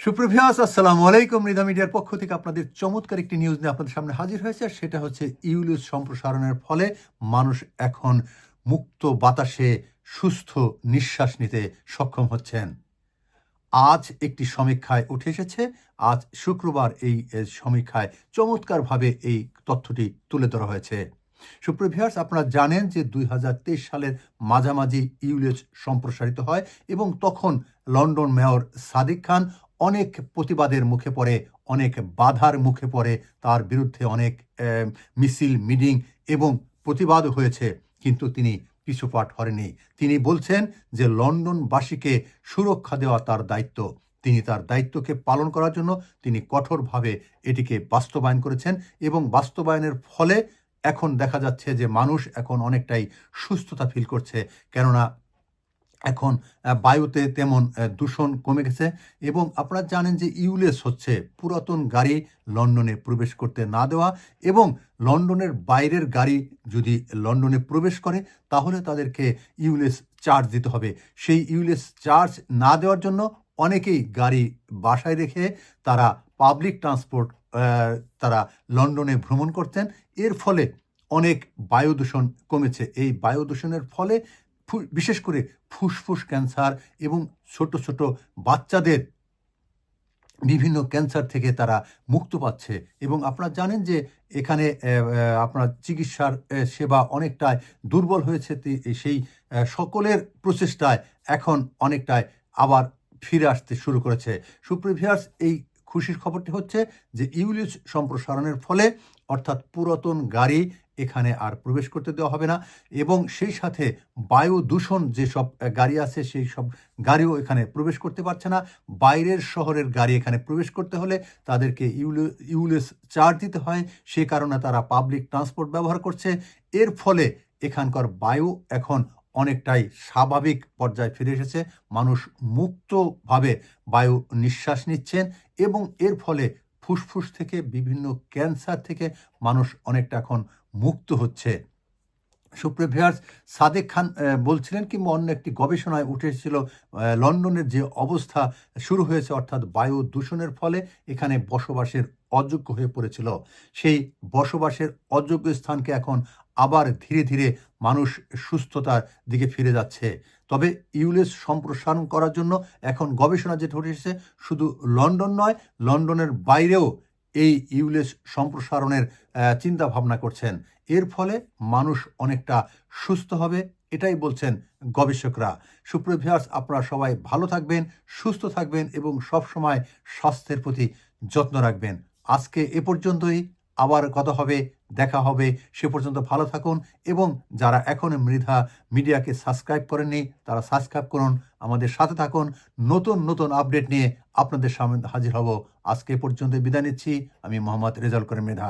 সুপ্রভিয়াস আসসালামু আলাইকুম। মৃধা মিডিয়ার পক্ষ থেকে আপনাদের চমৎকার একটি নিউজ নিয়ে আপনাদের সামনে হাজির হয়েছে। আর সেটা হচ্ছে ইউলিস সম্প্রসারণের ফলে মানুষ এখন মুক্ত বাতাসে সুস্থ নিঃশ্বাস নিতে সক্ষম হচ্ছেন। আজ একটি সমীক্ষায় উঠে এসেছে। আজ শুক্রবার এই সমীক্ষায় চমৎকারভাবে এই তথ্যটি তুলে ধরা হয়েছে। সুপ্রিয় ভিউয়ার্স, আপনারা জানেন যে ২০২৩ সালের মাঝামাঝি ইউলিস সম্প্রসারিত হয় এবং তখন লন্ডন মেয়র সাদিক খান অনেক প্রতিবাদের মুখে পড়ে, অনেক বাধার মুখে পড়ে, তার বিরুদ্ধে অনেক মিছিল, মিটিং এবং প্রতিবাদ হয়েছে, কিন্তু তিনি পিছুপাট হননি। তিনি বলছেন যে লন্ডনবাসীকে সুরক্ষা দেওয়া তার দায়িত্ব। তিনি তার দায়িত্বকে পালন করার জন্য তিনি কঠোরভাবে এটিকে বাস্তবায়ন করেছেন এবং বাস্তবায়নের ফলে এখন দেখা যাচ্ছে যে মানুষ এখন অনেকটাই সুস্থতা ফিল করছে। কেননা এখন বায়ুতে তেমন দূষণ কমে গেছে এবং আপনারা জানেন যে ইউলিস হচ্ছে পুরাতন গাড়ি লন্ডনে প্রবেশ করতে না দেওয়া এবং লন্ডনের বাইরের গাড়ি যদি লন্ডনে প্রবেশ করে তাহলে তাদেরকে ইউলিস চার্জ দিতে হবে। সেই ইউলিস চার্জ না দেওয়ার জন্য অনেকেই গাড়ি বাসায় রেখে তারা পাবলিক ট্রান্সপোর্ট তারা লন্ডনে ভ্রমণ করতেন। এর ফলে অনেক বায়ু দূষণ কমেছে। এই বায়ু দূষণের ফলে বিশেষ করে ফুসফুস ক্যান্সার এবং ছোট ছোট বাচ্চাদের বিভিন্ন ক্যান্সার থেকে তারা মুক্ত পাচ্ছে এবং আপনারা জানেন যে এখানে আপনার চিকিৎসার সেবা অনেকটাই দুর্বল হয়েছে। সেই সকলের প্রচেষ্টায় এখন অনেকটাই আবার ফিরে আসতে শুরু করেছে। সুপ্রিয় ভিউয়ার্স, এই খুশির খবরটি হচ্ছে যে ইউলিস সম্প্রসারণের ফলে অর্থাৎ পুরাতন গাড়ি এখানে আর প্রবেশ করতে দেওয়া হবে না এবং সেই সাথে বায়ু দূষণ যেসব গাড়ি আছে সেই সব গাড়িও এখানে প্রবেশ করতে পারছে না। বাইরের শহরের গাড়ি এখানে প্রবেশ করতে হলে তাদেরকে ইউলিস চার্জ দিতে হয়, সে কারণে তারা পাবলিক ট্রান্সপোর্ট ব্যবহার করছে। এর ফলে এখানকার বায়ু এখন অনেকটাই স্বাভাবিক পর্যায়ে ফিরে এসেছে। মানুষ মুক্তভাবে বায়ু নিঃশ্বাস নিচ্ছেন এবং এর ফলে ফুসফুস থেকে বিভিন্ন ক্যান্সার থেকে মানুষ অনেকটা এখন মুক্ত হচ্ছে। সুপ্রিয় ভিউয়ার্স, সাদেক খান বলছিলেন কিংবা অন্য একটি গবেষণায় উঠে এসেছিল লন্ডনের যে অবস্থা শুরু হয়েছে অর্থাৎ বায়ু দূষণের ফলে এখানে বসবাসের অযোগ্য হয়ে পড়েছিল। সেই বসবাসের অযোগ্য স্থানকে এখন আবার ধীরে ধীরে মানুষ সুস্থতার দিকে ফিরে যাচ্ছে। তবে ইউলিস সম্প্রসারণ করার জন্য এখন গবেষণা যেটা উঠে এসেছে শুধু লন্ডন নয়, লন্ডনের বাইরেও এই ইউলিস সম্প্রসারণের চিন্তা ভাবনা করছেন। এর ফলে মানুষ অনেকটা সুস্থ হবে, এটাই বলছেন গবেষকরা। সুপ্রিয় ভিউয়ার্স, আপনারা সবাই ভালো থাকবেন, সুস্থ থাকবেন এবং সবসময় স্বাস্থ্যের প্রতি যত্ন রাখবেন। আজকে এ পর্যন্তই, আবার কথা হবে, দেখা হবে। সে পর্যন্ত ভালো থাকুন এবং যারা এখনও মৃধা মিডিয়াকে সাবস্ক্রাইব করেননি তারা সাবস্ক্রাইব করুন, আমাদের সাথে থাকুন। নতুন নতুন আপডেট নিয়ে আপনাদের সামনে হাজির হব। আজকে এ পর্যন্ত বিদায় নিচ্ছি। আমি মোহাম্মদ রেজাউল করিম মৃধা।